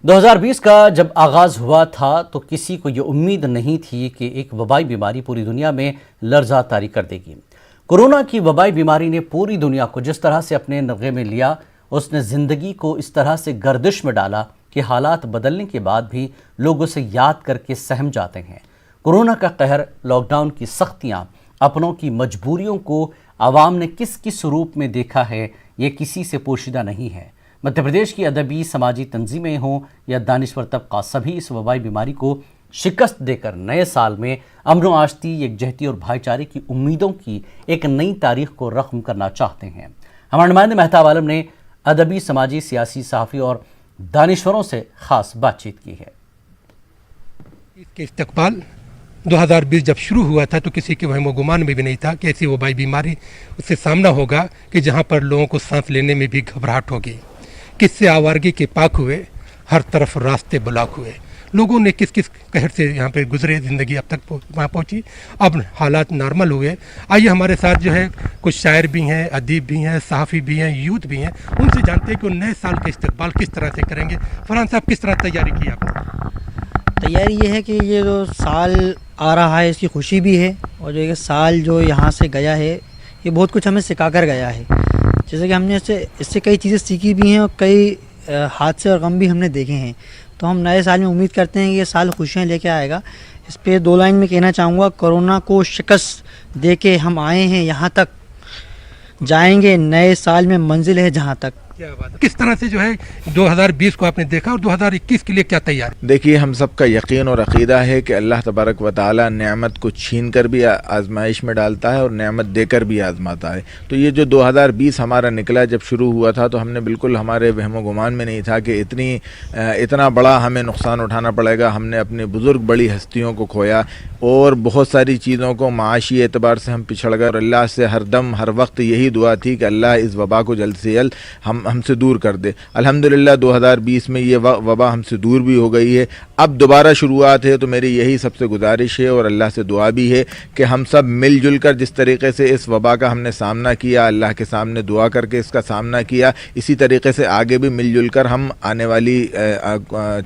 2020 کا جب آغاز ہوا تھا تو کسی کو یہ امید نہیں تھی کہ ایک وبائی بیماری پوری دنیا میں لرزہ طاری کر دے گی۔ کورونا کی وبائی بیماری نے پوری دنیا کو جس طرح سے اپنے نغے میں لیا، اس نے زندگی کو اس طرح سے گردش میں ڈالا کہ حالات بدلنے کے بعد بھی لوگ اسے یاد کر کے سہم جاتے ہیں۔ کورونا کا قہر، لاک ڈاؤن کی سختیاں، اپنوں کی مجبوریوں کو عوام نے کس کس روپ میں دیکھا ہے، یہ کسی سے پوشیدہ نہیں ہے۔ مدھیہ پردیش کی ادبی سماجی تنظیمیں ہوں یا دانشور طبقہ، سبھی اس وبائی بیماری کو شکست دے کر نئے سال میں امن و آشتی، یکجہتی اور بھائی چارے کی امیدوں کی ایک نئی تاریخ کو رقم کرنا چاہتے ہیں۔ ہمارے نمائندے مہتاب عالم نے ادبی، سماجی، سیاسی، صحافی اور دانشوروں سے خاص بات چیت کی ہے۔ اس کے استقبال 2020 جب شروع ہوا تھا تو کسی کے وہم و گمان میں بھی نہیں تھا کہ ایسی وبائی بیماری اس سے سامنا ہوگا کہ جہاں پر لوگوں کو سانس لینے میں بھی گھبراہٹ ہوگی۔ کس سے آوارگی کے پاک ہوئے، ہر طرف راستے بلاک ہوئے، لوگوں نے کس کس قہر سے یہاں پہ گزرے، زندگی اب تک وہاں پہنچی، اب حالات نارمل ہوئے۔ آئیے ہمارے ساتھ جو ہے کچھ شاعر بھی ہیں، ادیب بھی ہیں، صحافی بھی ہیں، یوتھ بھی ہیں، ان سے جانتے ہیں کہ وہ نئے سال کا استقبال کس طرح سے کریں گے۔ فرحان صاحب، کس طرح تیاری کی آپ نے؟ تیاری یہ ہے کہ یہ جو سال آ رہا ہے اس کی خوشی بھی ہے، اور جو یہ سال جو یہاں سے گیا ہے یہ بہت کچھ ہمیں سکھا کر گیا ہے۔ جیسے کہ ہم نے اس سے کئی چیزیں سیکھی بھی ہیں اور کئی حادثے اور غم بھی ہم نے دیکھے ہیں۔ تو ہم نئے سال میں امید کرتے ہیں کہ یہ سال خوشیاں لے کے آئے گا۔ اس پہ 2 لائن میں کہنا چاہوں گا، کورونا کو شکست دے کے ہم آئے ہیں یہاں تک، جائیں گے نئے سال میں منزل ہے جہاں تک۔ کیا بات ہے، کس طرح سے جو ہے 2020 کو آپ نے دیکھا اور 2021 کے لیے کیا تیاری؟ دیکھیے، ہم سب کا یقین اور عقیدہ ہے کہ اللہ تبارک و تعالی نعمت کو چھین کر بھی آزمائش میں ڈالتا ہے اور نعمت دے کر بھی آزماتا ہے۔ تو یہ جو 2020 ہمارا نکلا، جب شروع ہوا تھا تو ہم نے بالکل، ہمارے وہم و گمان میں نہیں تھا کہ اتنا بڑا ہمیں نقصان اٹھانا پڑے گا۔ ہم نے اپنے بزرگ بڑی ہستیوں کو کھویا اور بہت ساری چیزوں کو معاشی اعتبار سے ہم پچھڑ گئے، اور اللہ سے ہر دم ہر وقت یہی دعا تھی کہ اللہ اس وبا کو جلد سے جلد ہم سے دور کر دے۔ الحمدللہ 2020 میں یہ وبا ہم سے دور بھی ہو گئی ہے۔ اب دوبارہ شروعات ہے، تو میری یہی سب سے گزارش ہے اور اللہ سے دعا بھی ہے کہ ہم سب مل جل کر جس طریقے سے اس وبا کا ہم نے سامنا کیا، اللہ کے سامنے دعا کر کے اس کا سامنا کیا، اسی طریقے سے آگے بھی مل جل کر ہم آنے والی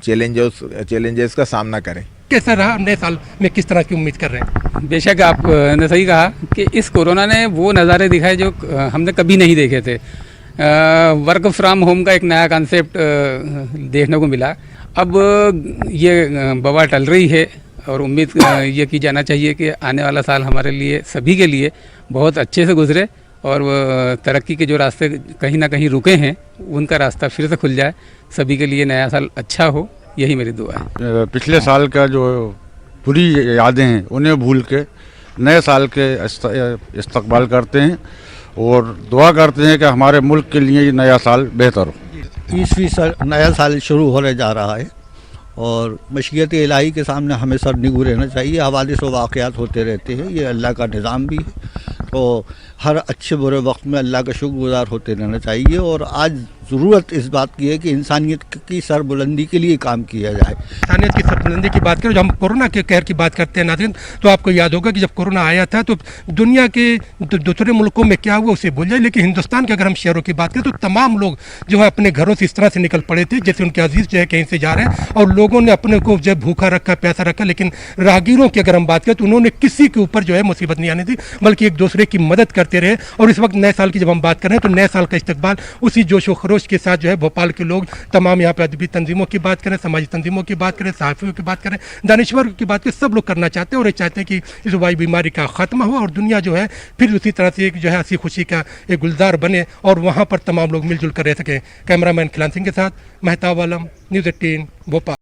چیلنجز کا سامنا کریں۔ کیسا رہا نئے سال میں، کس طرح کی امید کر رہے ہیں؟ بے شک آپ نے صحیح کہا کہ اس کورونا نے وہ نظارے دکھائے جو ہم نے کبھی نہیں دیکھے تھے۔ ورک فرام ہوم کا ایک نیا کانسیپٹ دیکھنے کو ملا۔ اب یہ وبا ٹل رہی ہے اور امید یہ کی جانا چاہیے کہ آنے والا سال ہمارے لیے، سبھی کے لیے بہت اچھے سے گزرے، اور وہ ترقی کے جو راستے کہیں نہ کہیں رکے ہیں ان کا راستہ پھر سے کھل جائے، سبھی کے لیے نیا سال اچھا ہو، یہی میری دعا ہے۔ پچھلے سال کا جو بری یادیں ہیں انہیں بھول کے نئے سال کے استقبال کرتے ہیں اور دعا کرتے ہیں کہ ہمارے ملک کے لیے یہ نیا سال بہتر ہو۔ 20 نیا سال شروع ہونے جا رہا ہے اور مشیت الہی کے سامنے ہمیں سر نگو رہنا چاہیے۔ حوادث و واقعات ہوتے رہتے ہیں، یہ اللہ کا نظام بھی ہے، تو ہر اچھے برے وقت میں اللہ کا شکر گزار ہوتے رہنا چاہیے۔ اور آج ضرورت اس بات کی ہے کہ انسانیت کی سربلندی کے لیے کام کیا جائے۔ انسانیت کی سربلندی کی بات کریں، جب ہم کورونا کے قہر کی بات کرتے ہیں ناظرین، تو آپ کو یاد ہوگا کہ جب کورونا آیا تھا تو دنیا کے دوسرے ملکوں میں کیا ہوا اسے بھول جائے، لیکن ہندوستان کے اگر ہم شہروں کی بات کریں تو تمام لوگ جو ہے اپنے گھروں سے اس طرح سے نکل پڑے تھے جیسے ان کے عزیز جو ہے کہیں سے جا رہے ہیں، اور لوگوں نے اپنے کو جو ہے بھوکا رکھا، پیاسا رکھا۔ لیکن راہگیروں کی اگر ہم بات کریں تو انہوں نے کسی کے اوپر جو ہے مصیبت نہیں آنے دی، بلکہ ایک دوسرے کی مدد کرتے رہے۔ اور اس وقت نئے سال کی جب ہم بات کر رہے ہیں تو نئے سال کا استقبال اسی جوش و خروش کے ساتھ جو ہے بھوپال کے لوگ تمام یہاں پہ ادبی تنظیموں کی بات کریں، سماجی تنظیموں کی بات کریں، صحافیوں کی بات کریں، دانشور کی بات کریں، سب لوگ کرنا چاہتے ہیں اور یہ چاہتے ہیں کہ اس وبائی بیماری کا خاتمہ ہو اور دنیا جو ہے پھر اسی طرح سے ایک جو ہے ہنسی خوشی کا ایک گلزار بنے اور وہاں پر تمام لوگ مل جل کر رہ سکیں۔ کیمرہ مین کھلان سنگھ کے ساتھ مہتاب عالم، نیوز 18 بھوپال۔